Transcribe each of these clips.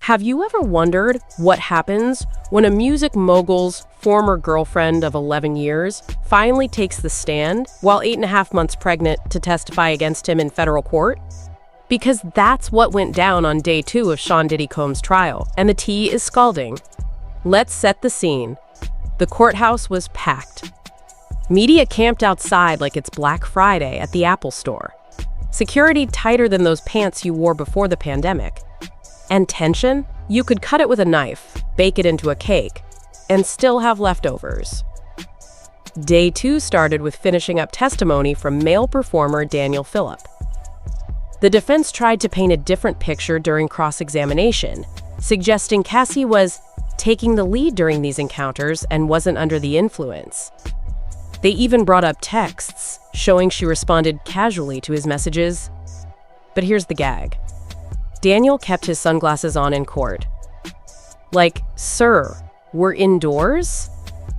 Have you ever wondered what happens when a music mogul's former girlfriend of 11 years finally takes the stand while 8.5 months pregnant to testify against him in federal court? Because that's what went down on day 2 of Sean Diddy Combs' trial, and the tea is scalding. Let's set the scene. The courthouse was packed. Media camped outside like it's Black Friday at the Apple Store. Security tighter than those pants you wore before the pandemic. And tension? You could cut it with a knife, bake it into a cake, and still have leftovers. Day 2 started with finishing up testimony from male performer Daniel Phillip. The defense tried to paint a different picture during cross-examination, suggesting Cassie was taking the lead during these encounters and wasn't under the influence. They even brought up texts, showing she responded casually to his messages. But here's the gag. Daniel kept his sunglasses on in court. Like, sir, we're indoors?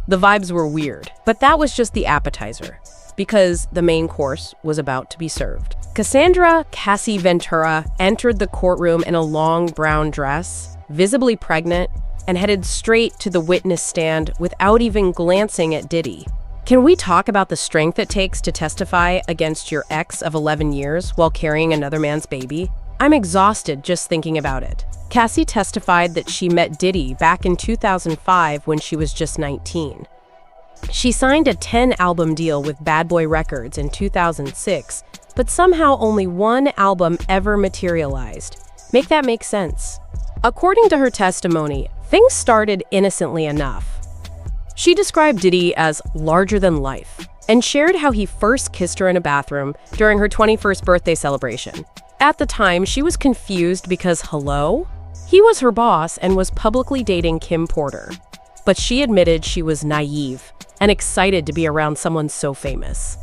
The vibes were weird, but that was just the appetizer, because the main course was about to be served. Cassandra Cassie Ventura entered the courtroom in a long brown dress, visibly pregnant, and headed straight to the witness stand without even glancing at Diddy. Can we talk about the strength it takes to testify against your ex of 11 years while carrying another man's baby? I'm exhausted just thinking about it. Cassie testified that she met Diddy back in 2005 when she was just 19. She signed a 10-album deal with Bad Boy Records in 2006, but somehow only one album ever materialized. Make that make sense. According to her testimony, things started innocently enough. She described Diddy as larger than life and shared how he first kissed her in a bathroom during her 21st birthday celebration. At the time, she was confused because, hello? He was her boss and was publicly dating Kim Porter. But she admitted she was naive and excited to be around someone so famous.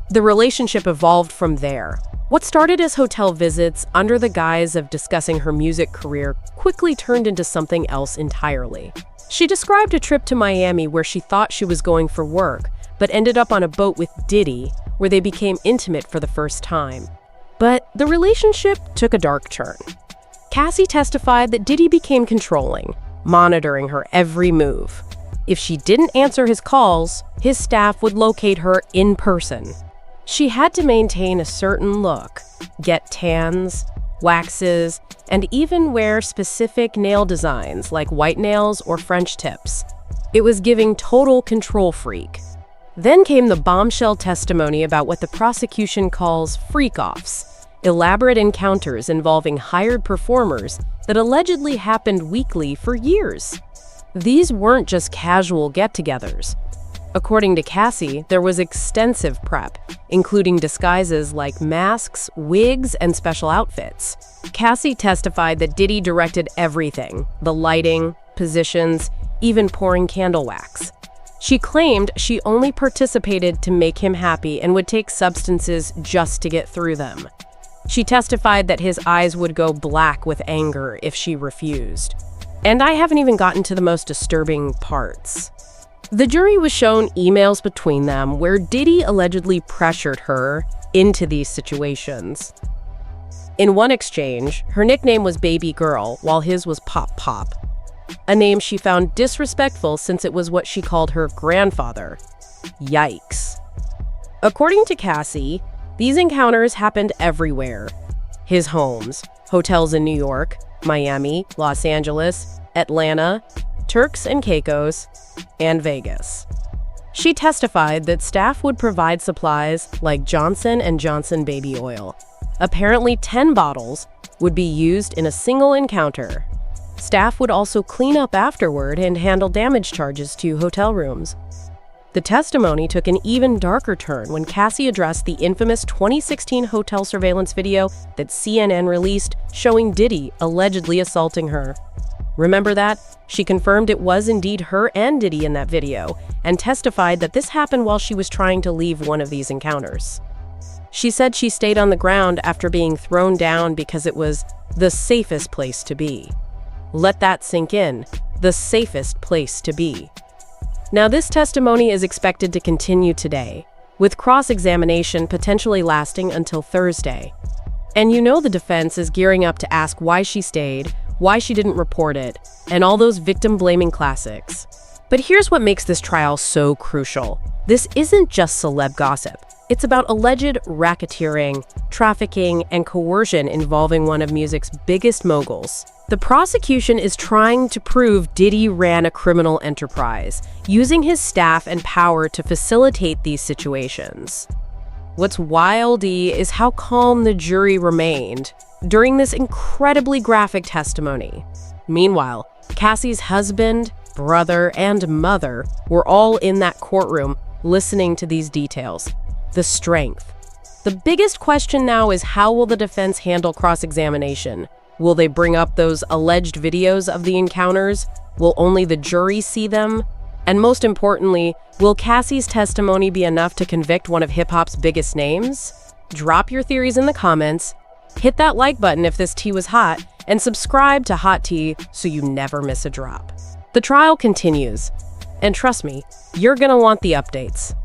The relationship evolved from there. What started as hotel visits under the guise of discussing her music career quickly turned into something else entirely. She described a trip to Miami where she thought she was going for work, but ended up on a boat with Diddy, where they became intimate for the first time. But the relationship took a dark turn. Cassie testified that Diddy became controlling, monitoring her every move. If she didn't answer his calls, his staff would locate her in person. She had to maintain a certain look, get tans, waxes, and even wear specific nail designs like white nails or French tips. It was giving total control freak. Then came the bombshell testimony about what the prosecution calls freak-offs, elaborate encounters involving hired performers that allegedly happened weekly for years. These weren't just casual get-togethers. According to Cassie, there was extensive prep, including disguises like masks, wigs, and special outfits. Cassie testified that Diddy directed everything, the lighting, positions, even pouring candle wax. She claimed she only participated to make him happy and would take substances just to get through them. She testified that his eyes would go black with anger if she refused. And I haven't even gotten to the most disturbing parts. The jury was shown emails between them where Diddy allegedly pressured her into these situations. In one exchange, her nickname was Baby Girl, while his was Pop Pop, a name she found disrespectful since it was what she called her grandfather. Yikes. According to Cassie, these encounters happened everywhere. His homes, hotels in New York, Miami, Los Angeles, Atlanta, Turks and Caicos, and Vegas. She testified that staff would provide supplies like Johnson & Johnson baby oil. Apparently 10 bottles would be used in a single encounter. Staff would also clean up afterward and handle damage charges to hotel rooms. The testimony took an even darker turn when Cassie addressed the infamous 2016 hotel surveillance video that CNN released showing Diddy allegedly assaulting her. Remember that? She confirmed it was indeed her and Diddy in that video, and testified that this happened while she was trying to leave one of these encounters. She said she stayed on the ground after being thrown down because it was the safest place to be. Let that sink in. The safest place to be. Now, this testimony is expected to continue today, with cross-examination potentially lasting until Thursday. And you know the defense is gearing up to ask why she stayed, why she didn't report it, and all those victim-blaming classics. But here's what makes this trial so crucial. This isn't just celeb gossip. It's about alleged racketeering, trafficking, and coercion involving one of music's biggest moguls. The prosecution is trying to prove Diddy ran a criminal enterprise, using his staff and power to facilitate these situations. What's wild is how calm the jury remained during this incredibly graphic testimony. Meanwhile, Cassie's husband, brother, and mother were all in that courtroom listening to these details. The strength. The biggest question now is, how will the defense handle cross-examination? Will they bring up those alleged videos of the encounters? Will only the jury see them? And most importantly, will Cassie's testimony be enough to convict one of hip-hop's biggest names? Drop your theories in the comments, hit that like button if this tea was hot, and subscribe to Hot Tea so you never miss a drop. The trial continues, and trust me, you're gonna want the updates.